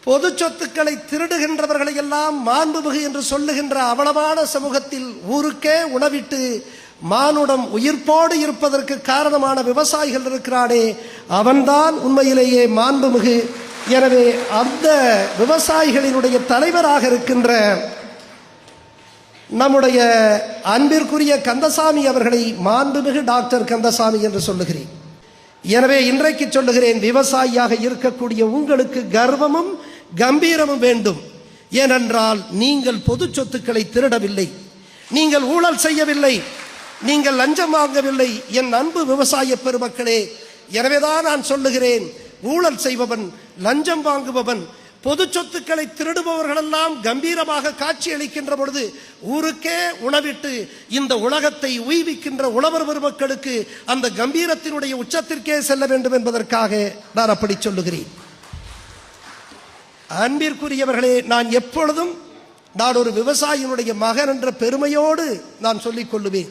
பொது சொத்துக்களை திருடுகின்றவர்களை எல்லாம் மாண்புமிகு என்று சொல்லுகின்ற அவலமான சமூகத்தில் ஊருக்கே உணவிட்டு மானுடம் உயிர்ப்போடு இருப்பதற்கு காரணமான விவசாயிகள் இருக்கிறானே, அவன்தான் உண்மையிலேயே மாண்புமிகு. எனவே அந்த விவசாயிகளினுடைய தலைவராக இருக்கின்ற நம்முடைய அன்பிற்குரிய கந்தசாமி அவர்களை மாண்புமிகு டாக்டர் கந்தசாமி என்று சொல்லுகிறேன். எனவே இன்றைக்கு சொல்லுகிறேன், விவசாயியாக இருக்கக்கூடிய உங்களுக்கு கர்வமும் கம்பீரமும் வேண்டும். ஏனென்றால் நீங்கள் பொது சொத்துக்களை திருடவில்லை, நீங்கள் ஊழல் செய்யவில்லை, நீங்கள் லஞ்சம் வாங்கவில்லை என் அன்பு விவசாய பெருமக்களே. எனவேதான் நான் சொல்லுகிறேன், ஊழல் செய்பவன், லஞ்சம் வாங்குபவன், பொது சொத்துக்களை திருடுபவர்களெல்லாம் கம்பீரமாக காட்சி அளிக்கின்ற பொழுது ஊருக்கே உணவிட்டு இந்த உலகத்தை உய்விக்கின்ற உழவர் பெருமக்களுக்கு அந்த கம்பீரத்தினுடைய உச்சத்திற்கே செல்ல வேண்டும் என்பதற்காக நான் அப்படி சொல்லுகிறேன். அன்பிற்குரியவர்களே, நான் எப்பொழுதும் நான் ஒரு விவசாயியினுடைய மகன் என்ற பெருமையோடு நான் சொல்லிக் கொள்ளுவேன்.